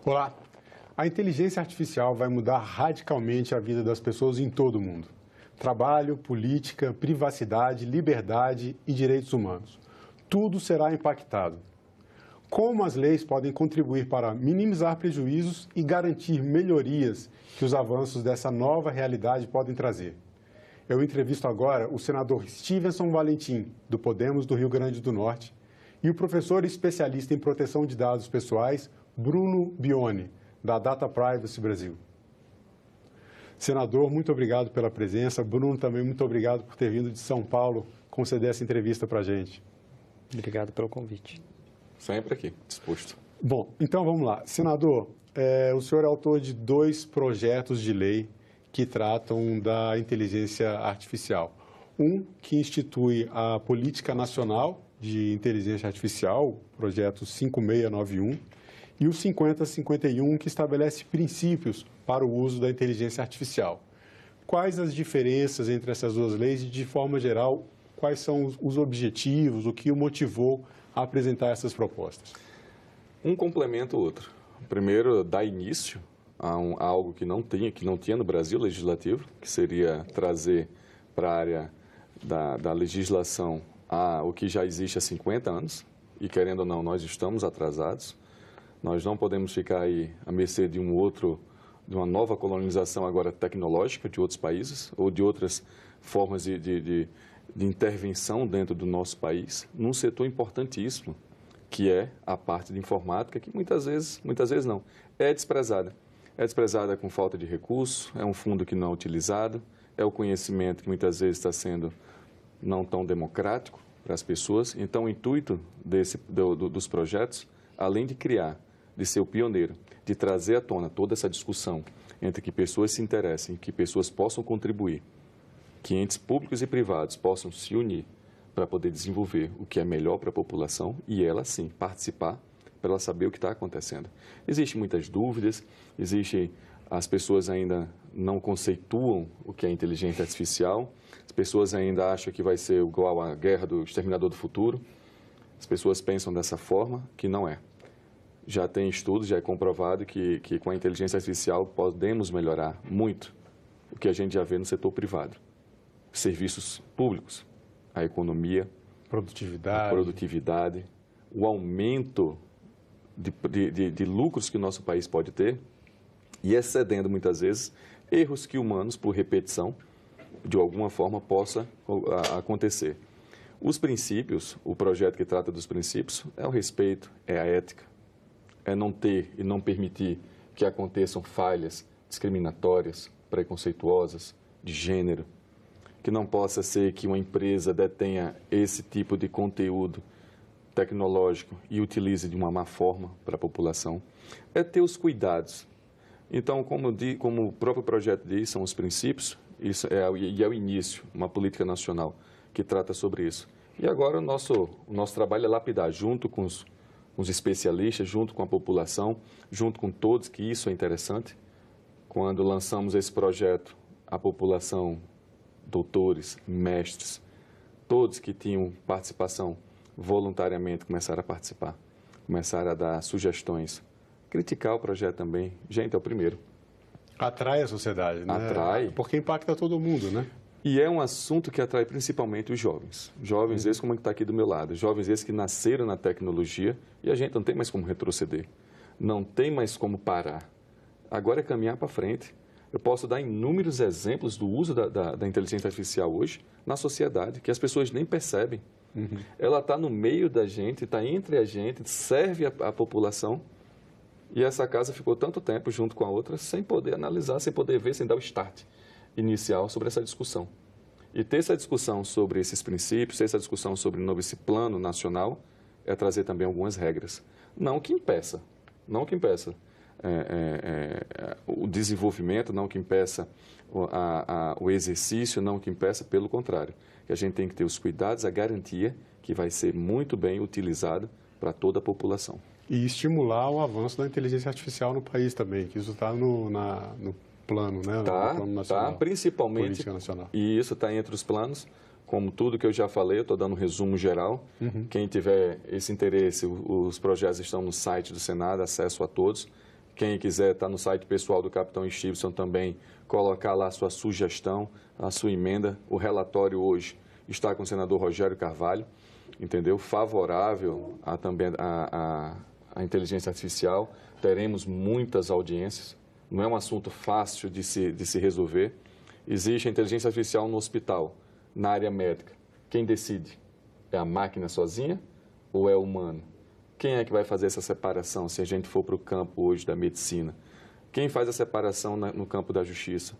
Olá! A inteligência artificial vai mudar radicalmente a vida das pessoas em todo o mundo. Trabalho, política, privacidade, liberdade e direitos humanos. Tudo será impactado. Como as leis podem contribuir para minimizar prejuízos e garantir melhorias que os avanços dessa nova realidade podem trazer? Eu entrevisto agora o senador Stevenson Valentim, do Podemos do Rio Grande do Norte, e o professor especialista em proteção de dados pessoais, Bruno Bione, da Data Privacy Brasil. Senador, muito obrigado pela presença. Bruno, também muito obrigado por ter vindo de São Paulo conceder essa entrevista para a gente. Obrigado pelo convite. Sempre aqui, disposto. Bom, então vamos lá. Senador, o senhor é autor de 2 projetos de lei que tratam da inteligência artificial. Um que institui a Política Nacional de Inteligência Artificial, projeto 5691, e o 5051, que estabelece princípios para o uso da inteligência artificial. Quais as diferenças entre essas duas leis e, de forma geral, quais são os objetivos, o que o motivou a apresentar essas propostas? Um complementa o outro. Primeiro, dá início a algo que não tinha no Brasil legislativo, que seria trazer para a área da legislação o que já existe há 50 anos, e querendo ou não, nós estamos atrasados. Nós não podemos ficar aí à mercê de uma nova colonização agora tecnológica de outros países ou de outras formas de intervenção dentro do nosso país, num setor importantíssimo, que é a parte de informática, que muitas vezes não, é desprezada. É desprezada com falta de recurso, é um fundo que não é utilizado, é o conhecimento que muitas vezes está sendo não tão democrático para as pessoas. Então, o intuito dos projetos, além de criar, de ser o pioneiro, de trazer à tona toda essa discussão entre que pessoas se interessem, que pessoas possam contribuir, que entes públicos e privados possam se unir para poder desenvolver o que é melhor para a população e ela, sim, participar para ela saber o que está acontecendo. Existem muitas dúvidas, as pessoas ainda não conceituam o que é inteligência artificial, as pessoas ainda acham que vai ser igual à guerra do exterminador do futuro, as pessoas pensam dessa forma, que não é. Já tem estudos, já é comprovado que com a inteligência artificial podemos melhorar muito o que a gente já vê no setor privado. Serviços públicos, a economia, a produtividade, o aumento de lucros que o nosso país pode ter e excedendo muitas vezes erros que humanos, por repetição, de alguma forma possa acontecer. Os princípios, o projeto que trata dos princípios é o respeito, é a ética, é não ter e não permitir que aconteçam falhas discriminatórias, preconceituosas, de gênero, que não possa ser que uma empresa detenha esse tipo de conteúdo tecnológico e utilize de uma má forma para a população, é ter os cuidados. Então, como o próprio projeto diz, são os princípios, é o início, uma política nacional que trata sobre isso. E agora o nosso trabalho é lapidar, junto com os especialistas, junto com a população, junto com todos, que isso é interessante. Quando lançamos esse projeto, a população, doutores, mestres, todos que tinham participação voluntariamente começaram a participar, começaram a dar sugestões, criticar o projeto também. Gente, é o primeiro. Atrai a sociedade, né? Atrai. Porque impacta todo mundo, né? E é um assunto que atrai principalmente os jovens. Jovens esses como está aqui do meu lado. Jovens esses que nasceram na tecnologia e a gente não tem mais como retroceder. Não tem mais como parar. Agora é caminhar para frente. Eu posso dar inúmeros exemplos do uso da inteligência artificial hoje na sociedade, que as pessoas nem percebem. Ela está no meio da gente, está entre a gente, serve a população. E essa casa ficou tanto tempo junto com a outra sem poder analisar, sem poder ver, sem dar o start inicial sobre essa discussão. E ter essa discussão sobre esses princípios, ter essa discussão sobre esse plano nacional, é trazer também algumas regras. Não que impeça o desenvolvimento, não que impeça o exercício, não que impeça, pelo contrário. Que a gente tem que ter os cuidados, a garantia que vai ser muito bem utilizado para toda a população. E estimular o avanço da inteligência artificial no país também, que isso está no plano, né? No plano nacional, principalmente. Política nacional. E isso está entre os planos. Como tudo que eu já falei, eu estou dando um resumo geral. Quem tiver esse interesse, os projetos estão no site do Senado, acesso a todos. Quem quiser está no site pessoal do Capitão Stevenson também, colocar lá a sua sugestão, a sua emenda. O relatório hoje está com o senador Rogério Carvalho, entendeu? Favorável também a inteligência artificial. Teremos muitas audiências. Não é um assunto fácil de se resolver. Existe a inteligência artificial no hospital, na área médica. Quem decide? É a máquina sozinha ou é o humano? Quem é que vai fazer essa separação se a gente for para o campo hoje da medicina? Quem faz a separação no campo da justiça?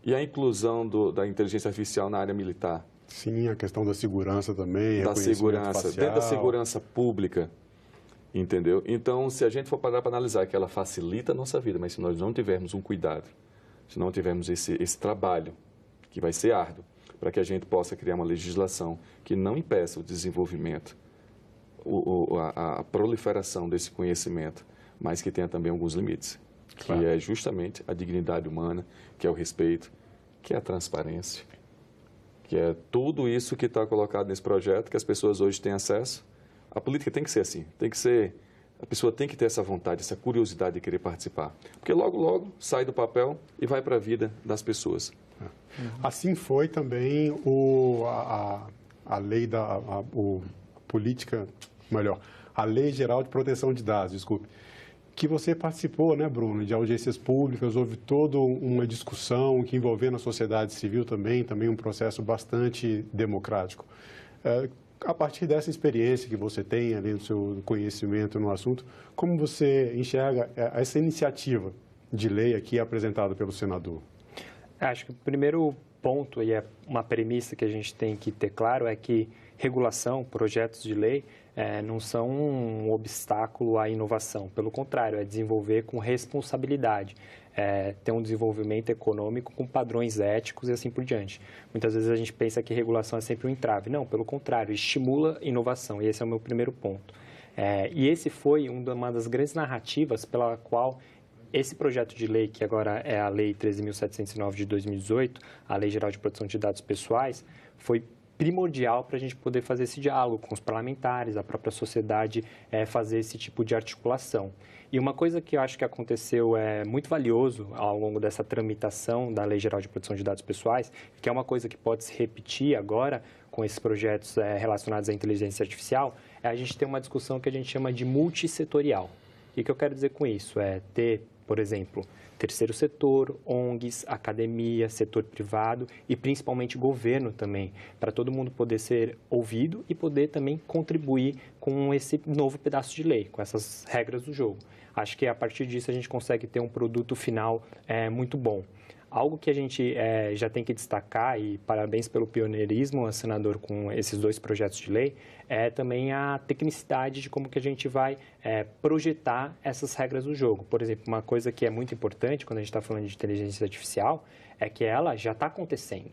E a inclusão da inteligência artificial na área militar? Sim, a questão da segurança também, da segurança, facial. dentro da segurança pública, entendeu? Então, se a gente for parar para analisar que ela facilita a nossa vida, mas se nós não tivermos um cuidado, se não tivermos esse trabalho, que vai ser árduo, para que a gente possa criar uma legislação que não impeça o desenvolvimento, a proliferação desse conhecimento, mas que tenha também alguns limites, Claro. que é justamente a dignidade humana, que é o respeito, que é a transparência, que é tudo isso que está colocado nesse projeto, que as pessoas hoje têm acesso. A política tem que ser assim, a pessoa tem que ter essa vontade, essa curiosidade de querer participar, porque logo, logo sai do papel e vai para a vida das pessoas. Assim foi também a lei a Lei Geral de Proteção de Dados, desculpe, que você participou, né, Bruno, de audiências públicas, houve toda uma discussão que envolvendo a sociedade civil também um processo bastante democrático. A partir dessa experiência que você tem, além do seu conhecimento no assunto, como você enxerga essa iniciativa de lei aqui apresentada pelo senador? Acho que o primeiro ponto, e é uma premissa que a gente tem que ter claro, é que regulação, projetos de lei, não são um obstáculo à inovação. Pelo contrário, é desenvolver com responsabilidade, ter um desenvolvimento econômico com padrões éticos e assim por diante. Muitas vezes a gente pensa que regulação é sempre um entrave. Não, pelo contrário, estimula inovação, e esse é o meu primeiro ponto. E esse foi uma das grandes narrativas pela qual esse projeto de lei, que agora é a Lei 13.709 de 2018, a Lei Geral de Proteção de Dados Pessoais, foi primordial para a gente poder fazer esse diálogo com os parlamentares, a própria sociedade fazer esse tipo de articulação. E uma coisa que eu acho que aconteceu muito valioso ao longo dessa tramitação da Lei Geral de Proteção de Dados Pessoais, que é uma coisa que pode se repetir agora com esses projetos relacionados à inteligência artificial, é a gente ter uma discussão que a gente chama de multissetorial. E o que eu quero dizer com isso? É ter, por exemplo, terceiro setor, ONGs, academia, setor privado e principalmente governo também, para todo mundo poder ser ouvido e poder também contribuir com esse novo pedaço de lei, com essas regras do jogo. Acho que a partir disso a gente consegue ter um produto final muito bom. Algo que a gente já tem que destacar, e parabéns pelo pioneirismo, senador, com esses dois projetos de lei, é também a tecnicidade de como que a gente vai projetar essas regras do jogo. Por exemplo, uma coisa que é muito importante quando a gente está falando de inteligência artificial é que ela já está acontecendo.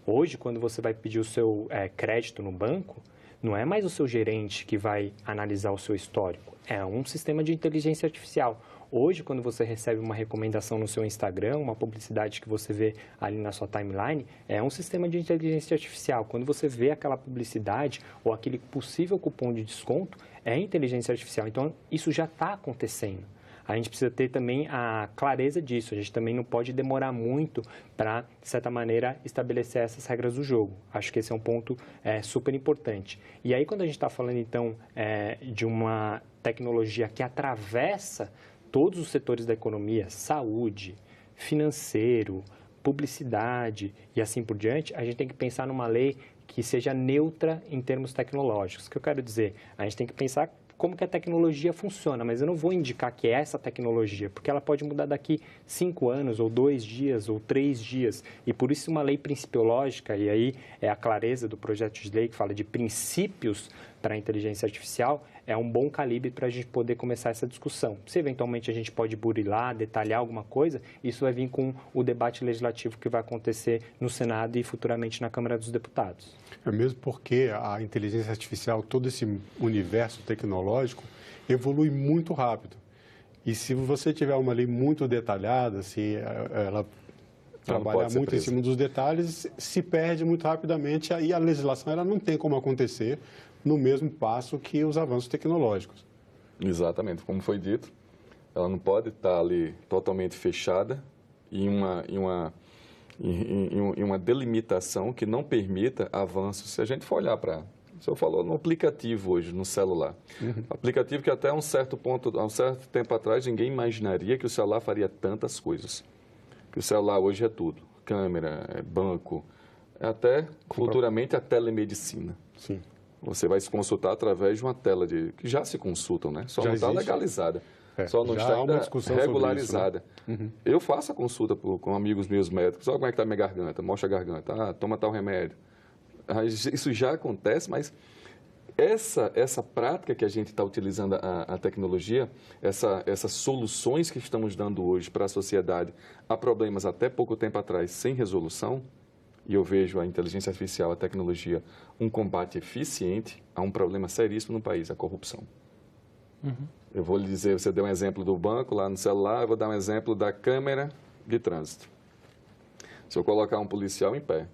Hoje, quando você vai pedir o seu crédito no banco, não é mais o seu gerente que vai analisar o seu histórico, é um sistema de inteligência artificial. Hoje, quando você recebe uma recomendação no seu Instagram, uma publicidade que você vê ali na sua timeline, é um sistema de inteligência artificial. Quando você vê aquela publicidade ou aquele possível cupom de desconto, é inteligência artificial. Então, isso já está acontecendo. A gente precisa ter também a clareza disso. A gente também não pode demorar muito para, de certa maneira, estabelecer essas regras do jogo. Acho que esse é um ponto super importante. E aí, quando a gente está falando, então, de uma tecnologia que atravessa todos os setores da economia, saúde, financeiro, publicidade e assim por diante, a gente tem que pensar numa lei que seja neutra em termos tecnológicos. O que eu quero dizer? A gente tem que pensar como que a tecnologia funciona, mas eu não vou indicar que é essa tecnologia, porque ela pode mudar daqui 5 anos, ou 2 dias, ou 3 dias. E por isso uma lei principiológica, e aí é a clareza do projeto de lei que fala de princípios para a inteligência artificial, é um bom calibre para a gente poder começar essa discussão. Se eventualmente a gente pode burilar, detalhar alguma coisa, isso vai vir com o debate legislativo que vai acontecer no Senado e futuramente na Câmara dos Deputados. É mesmo porque a inteligência artificial, todo esse universo tecnológico, evolui muito rápido. E se você tiver uma lei muito detalhada, se ela trabalhar muito em cima dos detalhes, se perde muito rapidamente e a legislação ela não tem como acontecer no mesmo passo que os avanços tecnológicos. Exatamente, como foi dito, ela não pode estar ali totalmente fechada em uma delimitação que não permita avanços. Se a gente for olhar para... O senhor falou no aplicativo hoje, no celular. Aplicativo que até um certo ponto, há um certo tempo atrás, ninguém imaginaria que o celular faria tantas coisas. Que o celular hoje é tudo. Câmera, é banco, é até futuramente a telemedicina. Sim. Você vai se consultar através de uma tela que já se consultam, né? Só Já não está existe. legalizada. É, Só não já está há uma ainda discussão sobre regularizada. isso, né? Eu faço a consulta com amigos meus médicos. Olha como é que está minha garganta. Mostra a garganta. Ah, toma tal remédio. Isso já acontece, mas essa prática que a gente está utilizando a tecnologia, essas soluções que estamos dando hoje para a sociedade a problemas até pouco tempo atrás sem resolução, e eu vejo a inteligência artificial, a tecnologia, um combate eficiente a um problema seríssimo no país, a corrupção. Eu vou lhe dizer, você deu um exemplo do banco lá no celular, eu vou dar um exemplo da câmera de trânsito. Se eu colocar um policial em pé,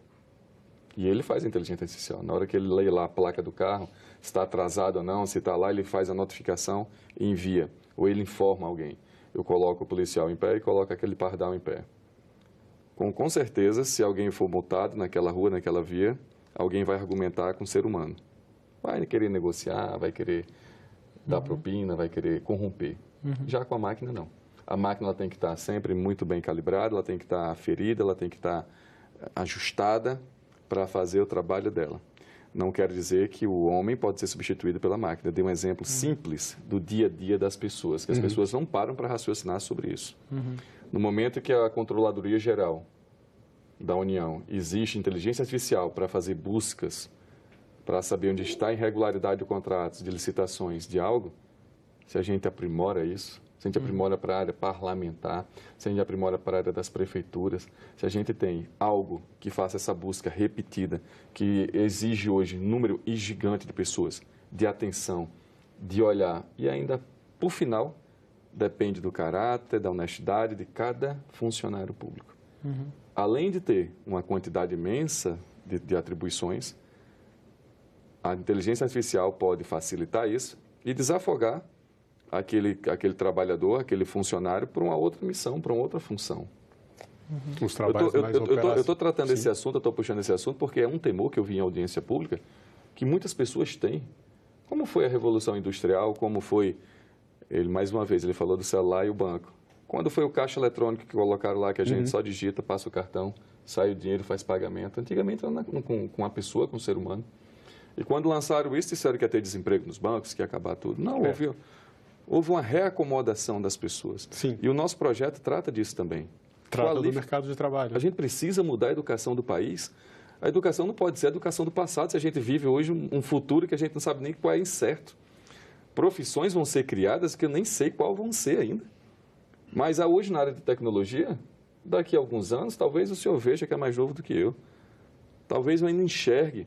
e ele faz a inteligência artificial, na hora que ele lê lá a placa do carro, se está atrasado ou não, se está lá, ele faz a notificação e envia, ou ele informa alguém. Eu coloco o policial em pé e coloco aquele pardal em pé. Com certeza, se alguém for multado naquela rua, naquela via, alguém vai argumentar com o ser humano. Vai querer negociar, vai querer dar propina, vai querer corromper. Já com a máquina, não. A máquina ela tem que estar sempre muito bem calibrada, ela tem que estar aferida, ela tem que estar ajustada para fazer o trabalho dela. Não quer dizer que o homem pode ser substituído pela máquina. Eu dei um exemplo simples do dia a dia das pessoas, que as pessoas não param para raciocinar sobre isso. No momento que a Controladoria Geral da União existe inteligência artificial para fazer buscas, para saber onde está a irregularidade de contratos, de licitações, de algo, se a gente aprimora isso, se a gente aprimora para a área parlamentar, se a gente aprimora para a área das prefeituras, se a gente tem algo que faça essa busca repetida, que exige hoje um número gigante de pessoas, de atenção, de olhar, e ainda, por final, depende do caráter, da honestidade de cada funcionário público. Além de ter uma quantidade imensa de atribuições, a inteligência artificial pode facilitar isso e desafogar aquele trabalhador, aquele funcionário para uma outra missão, para uma outra função. Os trabalhos mais eu estou tratando esse Sim. assunto, eu estou puxando esse assunto porque é um temor que eu vi em audiência pública que muitas pessoas têm. Como foi a Revolução Industrial, como foi, mais uma vez, ele falou do celular e o banco. Quando foi o caixa eletrônico que colocaram lá, que a gente só digita, passa o cartão, sai o dinheiro, faz pagamento. Antigamente era com a pessoa, com o ser humano. E quando lançaram isso, disseram que ia ter desemprego nos bancos, que ia acabar tudo. Não, houve uma reacomodação das pessoas. Sim. E o nosso projeto trata disso também. Trata do mercado de trabalho. A gente precisa mudar a educação do país. A educação não pode ser a educação do passado, se a gente vive hoje um futuro que a gente não sabe nem qual é incerto. Profissões vão ser criadas que eu nem sei qual vão ser ainda. Mas hoje, na área de tecnologia, daqui a alguns anos, talvez o senhor veja que é mais novo do que eu. Talvez eu ainda enxergue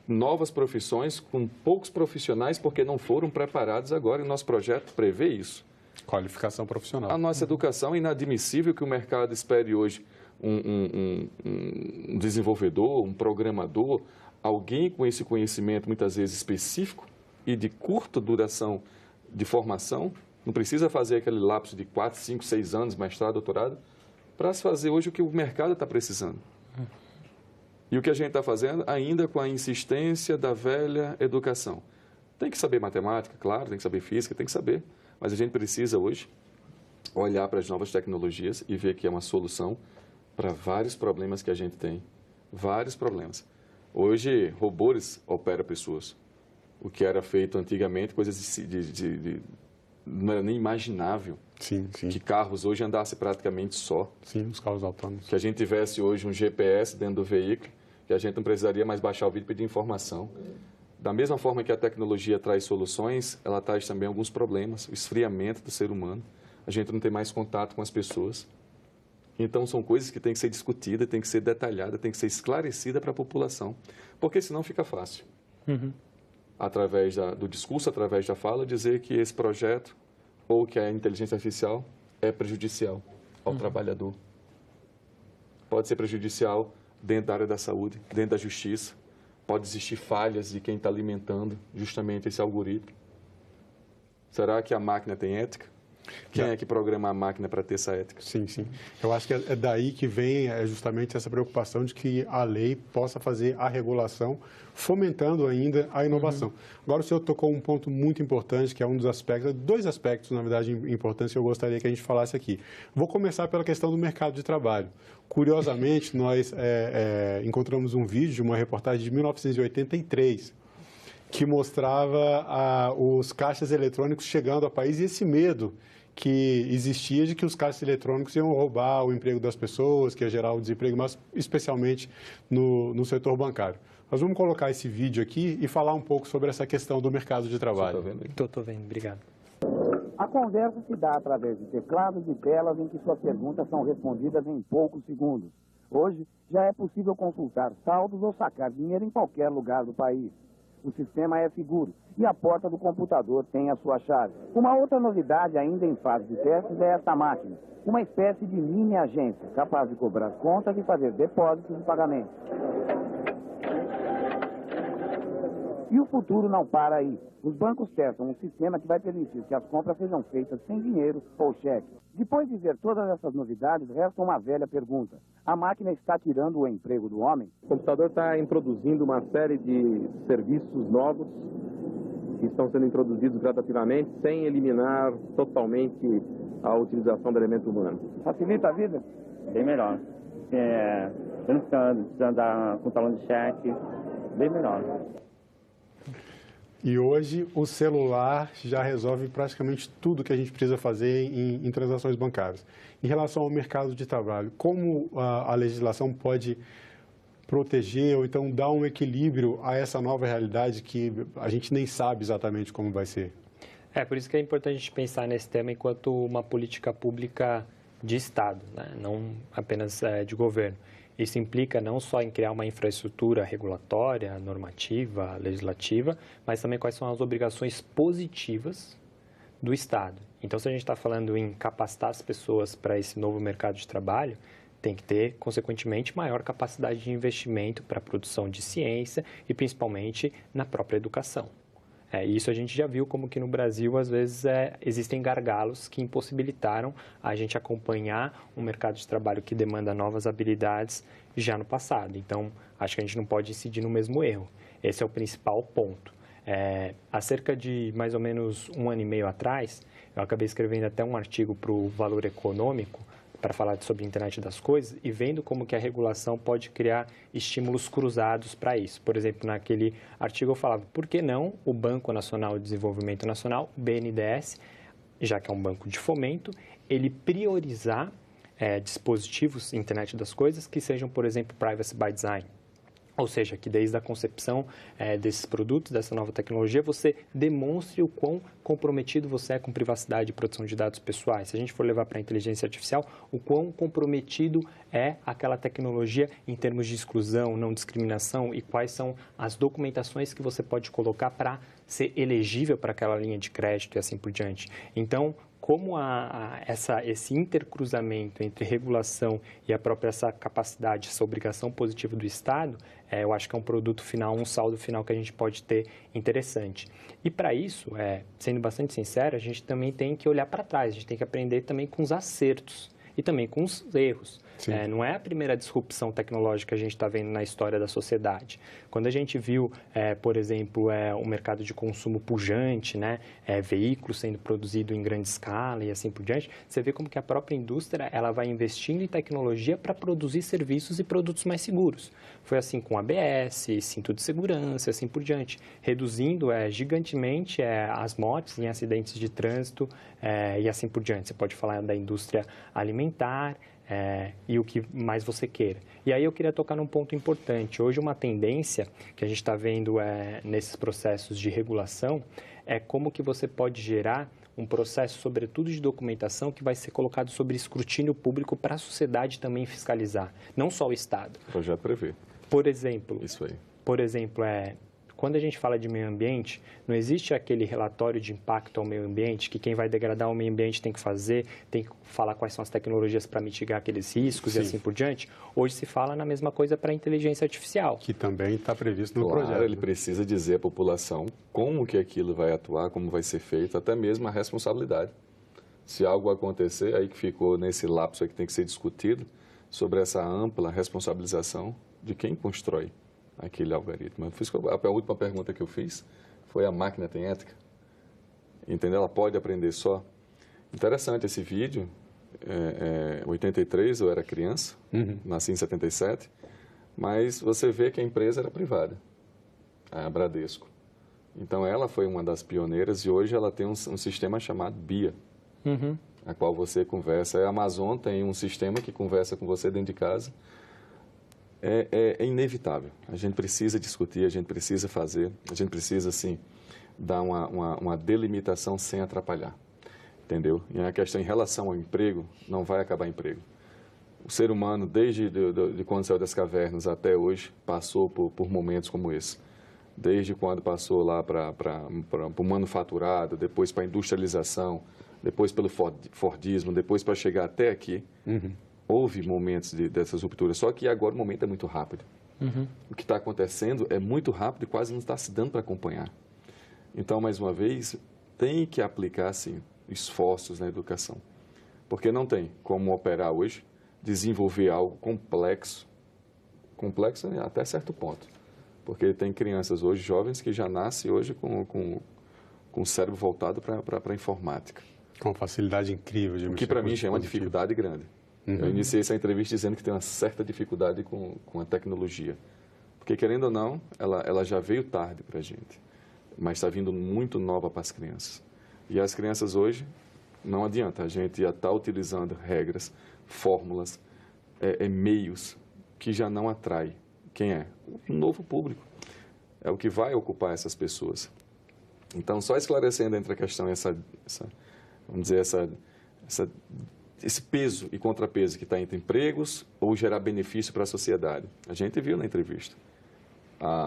novas profissões com poucos profissionais porque não foram preparados agora. E o nosso projeto prevê isso. Qualificação profissional. A nossa educação é inadmissível que o mercado espere hoje um desenvolvedor, um programador, alguém com esse conhecimento muitas vezes específico e de curta duração de formação. Não precisa fazer aquele lapso de 4, 5, 6 anos, mestrado, doutorado, para se fazer hoje o que o mercado está precisando. E o que a gente está fazendo ainda com a insistência da velha educação. Tem que saber matemática, claro, tem que saber física, tem que saber. Mas a gente precisa hoje olhar para as novas tecnologias e ver que é uma solução para vários problemas que a gente tem. Vários problemas. Hoje, robôs operam pessoas. O que era feito antigamente, coisas não era nem imaginável. Sim, sim. Que carros hoje andassem praticamente só. Sim, os carros autônomos. Que a gente tivesse hoje um GPS dentro do veículo, que a gente não precisaria mais baixar o vídeo e pedir informação. Da mesma forma que a tecnologia traz soluções, ela traz também alguns problemas, o esfriamento do ser humano. A gente não tem mais contato com as pessoas. Então, são coisas que têm que ser discutidas, têm que ser detalhadas, têm que ser esclarecidas para a população, porque senão fica fácil. Através do discurso, através da fala, dizer que esse projeto ou que a inteligência artificial é prejudicial ao trabalhador. Pode ser prejudicial dentro da área da saúde, dentro da justiça. Pode existir falhas de quem está alimentando justamente esse algoritmo. Será que a máquina tem ética? Quem é que programa a máquina para ter essa ética? Sim, sim. Eu acho que é daí que vem justamente essa preocupação de que a lei possa fazer a regulação, fomentando ainda a inovação. Agora, o senhor tocou um ponto muito importante, que é um dos aspectos, dois aspectos, na verdade, importantes que eu gostaria que a gente falasse aqui. Vou começar pela questão do mercado de trabalho. Curiosamente, nós encontramos um vídeo de uma reportagem de 1983, que mostrava os caixas eletrônicos chegando ao país e esse medo que existia de que os caixas eletrônicos iam roubar o emprego das pessoas, que ia gerar o desemprego, mas especialmente no setor bancário. Nós vamos colocar esse vídeo aqui e falar um pouco sobre essa questão do mercado de trabalho. Estou vendo, obrigado. A conversa se dá através de teclados e telas em que suas perguntas são respondidas em poucos segundos. Hoje, já é possível consultar saldos ou sacar dinheiro em qualquer lugar do país. O sistema é seguro e a porta do computador tem a sua chave. Uma outra novidade ainda em fase de testes é esta máquina, uma espécie de mini agência, capaz de cobrar contas e fazer depósitos e pagamentos. E o futuro não para aí. Os bancos testam um sistema que vai permitir que as compras sejam feitas sem dinheiro ou cheque. Depois de ver todas essas novidades, resta uma velha pergunta. A máquina está tirando o emprego do homem? O computador está introduzindo uma série de serviços novos que estão sendo introduzidos gradativamente, sem eliminar totalmente a utilização do elemento humano. Facilita a vida? Bem melhor. Você não precisa andar com talão de cheque, bem melhor. E hoje o celular já resolve praticamente tudo que a gente precisa fazer em transações bancárias. Em relação ao mercado de trabalho, como a legislação pode proteger ou então dar um equilíbrio a essa nova realidade que a gente nem sabe exatamente como vai ser? Por isso que é importante a gente pensar nesse tema enquanto uma política pública de Estado, né? Não apenas de governo. Isso implica não só em criar uma infraestrutura regulatória, normativa, legislativa, mas também quais são as obrigações positivas do Estado. Então, se a gente está falando em capacitar as pessoas para esse novo mercado de trabalho, tem que ter, consequentemente, maior capacidade de investimento para a produção de ciência e, principalmente, na própria educação. Isso a gente já viu como que no Brasil, às vezes, existem gargalos que impossibilitaram a gente acompanhar um mercado de trabalho que demanda novas habilidades já no passado. Então, acho que a gente não pode incidir no mesmo erro. Esse é o principal ponto. Há cerca de mais ou menos 1 ano e meio atrás, eu acabei escrevendo até um artigo para o Valor Econômico, para falar sobre a internet das coisas e vendo como que a regulação pode criar estímulos cruzados para isso. Por exemplo, naquele artigo eu falava, por que não o Banco Nacional de Desenvolvimento Nacional, BNDES, já que é um banco de fomento, ele priorizar dispositivos internet das coisas que sejam, por exemplo, privacy by design. Ou seja, que desde a concepção desses produtos, dessa nova tecnologia, você demonstre o quão comprometido você é com privacidade e proteção de dados pessoais. Se a gente for levar para a inteligência artificial, o quão comprometido é aquela tecnologia em termos de exclusão, não discriminação e quais são as documentações que você pode colocar para ser elegível para aquela linha de crédito e assim por diante. Então, como esse intercruzamento entre regulação e a própria essa capacidade, essa obrigação positiva do Estado, eu acho que é um produto final, um saldo final que a gente pode ter interessante. E para isso, sendo bastante sincero, a gente também tem que olhar para trás, a gente tem que aprender também com os acertos e também com os erros. Não é a primeira disrupção tecnológica que a gente está vendo na história da sociedade. Quando a gente viu, por exemplo, o mercado de consumo pujante, né, veículos sendo produzidos em grande escala e assim por diante, você vê como que a própria indústria ela vai investindo em tecnologia para produzir serviços e produtos mais seguros. Foi assim com ABS, cinto de segurança e assim por diante, reduzindo gigantemente as mortes em acidentes de trânsito e assim por diante. Você pode falar da indústria alimentar, e o que mais você queira. E aí eu queria tocar num ponto importante. Hoje uma tendência que a gente está vendo nesses processos de regulação é como que você pode gerar um processo, sobretudo de documentação, que vai ser colocado sob escrutínio público para a sociedade também fiscalizar, não só o Estado. O projeto prevê. Por exemplo, isso aí. Por exemplo, quando a gente fala de meio ambiente, não existe aquele relatório de impacto ao meio ambiente que quem vai degradar o meio ambiente tem que fazer, tem que falar quais são as tecnologias para mitigar aqueles riscos e assim por diante. Hoje se fala na mesma coisa para a inteligência artificial. Que também está previsto no projeto. Ele precisa dizer à população como que aquilo vai atuar, como vai ser feito, até mesmo a responsabilidade. Se algo acontecer, aí que ficou nesse lapso aí que tem que ser discutido, sobre essa ampla responsabilização de quem constrói aquele algoritmo. A última pergunta que eu fiz foi: a máquina tem ética? Entendeu? Ela pode aprender só? Interessante esse vídeo. 83, eu era criança, nasci em 77, mas você vê que a empresa era privada, a Bradesco. Então, ela foi uma das pioneiras e hoje ela tem um sistema chamado BIA, a qual você conversa. A Amazon tem um sistema que conversa com você dentro de casa. É inevitável. A gente precisa discutir, a gente precisa fazer, a gente precisa, assim, dar uma delimitação sem atrapalhar. Entendeu? E a questão em relação ao emprego, não vai acabar emprego. O ser humano, desde de quando saiu das cavernas até hoje, passou por momentos como esse. Desde quando passou lá para o manufaturado, depois para a industrialização, depois pelo Fordismo, depois para chegar até aqui, houve momentos dessas rupturas. Só que agora o momento é muito rápido. O que está acontecendo é muito rápido e quase não está se dando para acompanhar. Então, mais uma vez, tem que aplicar, sim, esforços na educação. Porque não tem como operar hoje, desenvolver algo complexo até certo ponto. Porque tem crianças hoje, jovens, que já nascem hoje com o cérebro voltado para a informática. Com uma facilidade incrível de mexer. O que para mim já é uma dificuldade grande. Eu iniciei essa entrevista dizendo que tem uma certa dificuldade com a tecnologia. Porque, querendo ou não, ela já veio tarde para a gente. Mas está vindo muito nova para as crianças. E as crianças hoje, não adianta, a gente já está utilizando regras, fórmulas, meios que já não atrai. Quem é? O novo público. É o que vai ocupar essas pessoas. Então, só esclarecendo entre a questão, vamos dizer, esse peso e contrapeso que está entre empregos ou gerar benefício para a sociedade. A gente viu na entrevista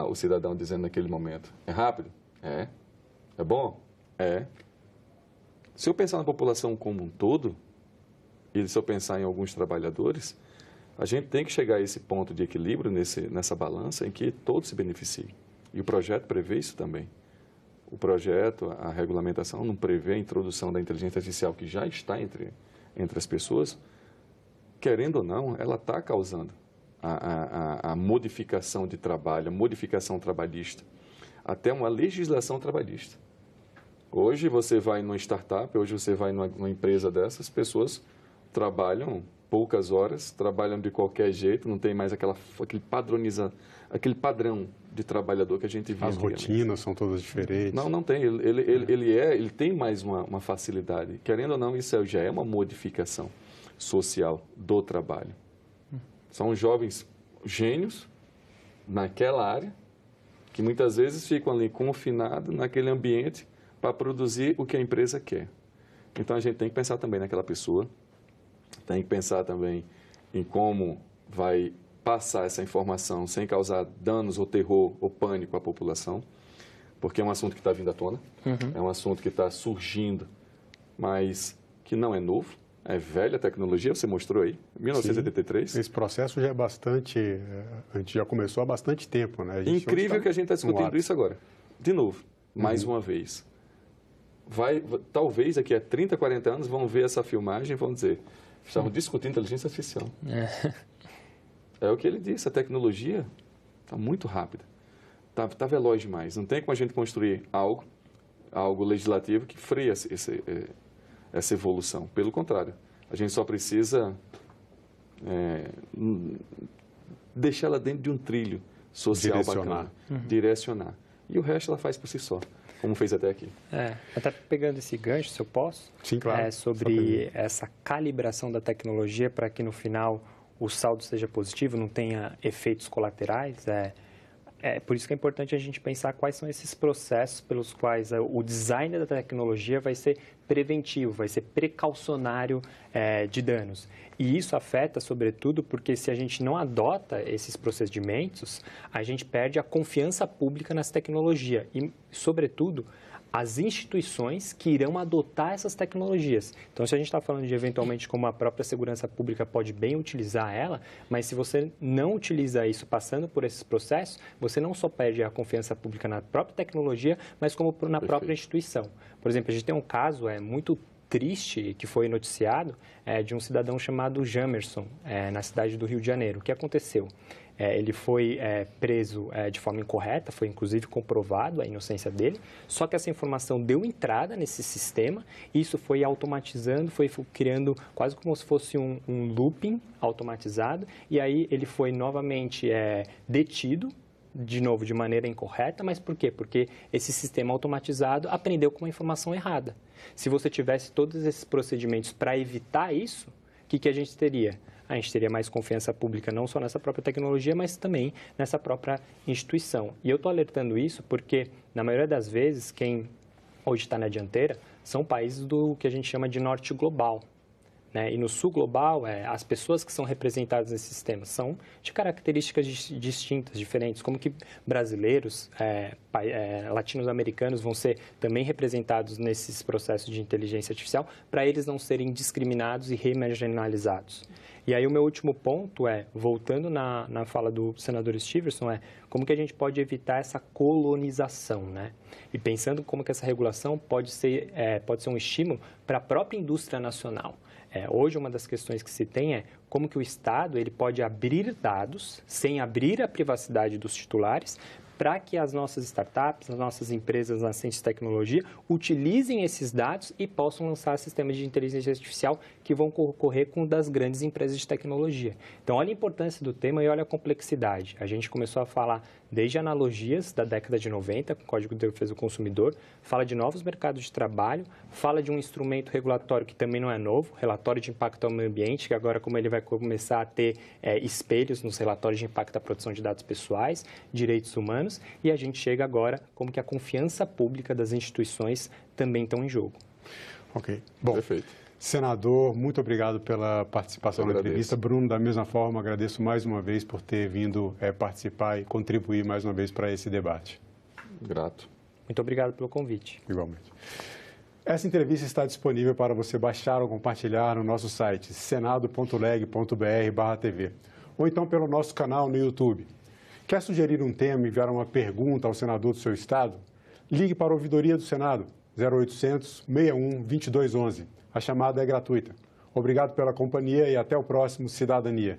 o cidadão dizendo naquele momento: é rápido? É. É bom? É. Se eu pensar na população como um todo, e se eu pensar em alguns trabalhadores, a gente tem que chegar a esse ponto de equilíbrio, nessa balança, em que todos se beneficiem. E o projeto prevê isso também. O projeto, a regulamentação, não prevê a introdução da inteligência artificial, que já está entre as pessoas. Querendo ou não, ela está causando a modificação de trabalho, a modificação trabalhista, até uma legislação trabalhista. Hoje você vai numa startup, hoje você vai numa empresa dessas, pessoas trabalham poucas horas, trabalham de qualquer jeito, não tem mais aquele padrão de trabalhador que a gente via. As rotinas são todas diferentes. Não tem. Ele tem mais uma facilidade. Querendo ou não, isso já é uma modificação social do trabalho. São jovens gênios naquela área que muitas vezes ficam ali confinados naquele ambiente para produzir o que a empresa quer. Então, a gente tem que pensar também naquela pessoa, tem que pensar também em como vai passar essa informação sem causar danos ou terror ou pânico à população, porque é um assunto que está vindo à tona, é um assunto que está surgindo, mas que não é novo, é velha tecnologia, você mostrou aí, 1983. Sim, esse processo já é bastante, a gente já começou há bastante tempo, né? Incrível que a gente está discutindo isso agora, de novo, mais uma vez. Talvez daqui a 30, 40 anos vão ver essa filmagem e vão dizer: estavam discutindo inteligência artificial. É o que ele disse, a tecnologia está muito rápida, está veloz demais. Não tem como a gente construir algo legislativo que freie essa evolução. Pelo contrário, a gente só precisa deixar ela dentro de um trilho social bacana, direcionar. E o resto ela faz por si só, como fez até aqui. Até pegando esse gancho, se eu posso, sim, claro. Sobre essa calibração da tecnologia para que no final o saldo seja positivo, não tenha efeitos colaterais. Por isso que é importante a gente pensar quais são esses processos pelos quais o design da tecnologia vai ser preventivo, vai ser precaucionário de danos. E isso afeta, sobretudo, porque se a gente não adota esses procedimentos, a gente perde a confiança pública nessa tecnologia e, sobretudo, as instituições que irão adotar essas tecnologias. Então, se a gente está falando de, eventualmente, como a própria segurança pública pode bem utilizar ela, mas se você não utiliza isso passando por esses processos, você não só perde a confiança pública na própria tecnologia, mas como na própria instituição. Por exemplo, a gente tem um caso muito triste que foi noticiado é de um cidadão chamado Jamerson, na cidade do Rio de Janeiro. O que aconteceu? Ele foi preso de forma incorreta, foi inclusive comprovado a inocência dele, só que essa informação deu entrada nesse sistema, e isso foi automatizando, foi criando quase como se fosse um looping automatizado, e aí ele foi novamente detido, de novo, de maneira incorreta, mas por quê? Porque esse sistema automatizado aprendeu com uma informação errada. Se você tivesse todos esses procedimentos para evitar isso, o que a gente teria? A gente teria mais confiança pública não só nessa própria tecnologia, mas também nessa própria instituição. E eu estou alertando isso porque, na maioria das vezes, quem hoje está na dianteira são países do que a gente chama de norte global. Né? E no sul global, as pessoas que são representadas nesse sistema são de características distintas, diferentes, como que brasileiros, latino-americanos vão ser também representados nesses processos de inteligência artificial, para eles não serem discriminados e remarginalizados. E aí o meu último ponto voltando na fala do senador Stevenson, como que a gente pode evitar essa colonização, né? E pensando como que essa regulação pode ser um estímulo para a própria indústria nacional. Hoje, uma das questões que se tem é como que o Estado ele pode abrir dados sem abrir a privacidade dos titulares, para que as nossas startups, as nossas empresas na ciência e tecnologia utilizem esses dados e possam lançar sistemas de inteligência artificial que vão concorrer com das grandes empresas de tecnologia. Então, olha a importância do tema e olha a complexidade. A gente começou a falar desde analogias da década de 90, com o Código de Defesa do Consumidor, fala de novos mercados de trabalho, fala de um instrumento regulatório que também não é novo, relatório de impacto ao meio ambiente, que agora como ele vai começar a ter espelhos nos relatórios de impacto à produção de dados pessoais, direitos humanos, e a gente chega agora como que a confiança pública das instituições também estão em jogo. Ok. Bom, perfeito. Senador, muito obrigado pela participação na entrevista. Bruno, da mesma forma, agradeço mais uma vez por ter vindo participar e contribuir mais uma vez para esse debate. Grato. Muito obrigado pelo convite. Igualmente. Essa entrevista está disponível para você baixar ou compartilhar no nosso site senado.leg.br/TV ou então pelo nosso canal no YouTube. Quer sugerir um tema e enviar uma pergunta ao senador do seu estado? Ligue para a Ouvidoria do Senado, 0800 61 2211. A chamada é gratuita. Obrigado pela companhia e até o próximo Cidadania.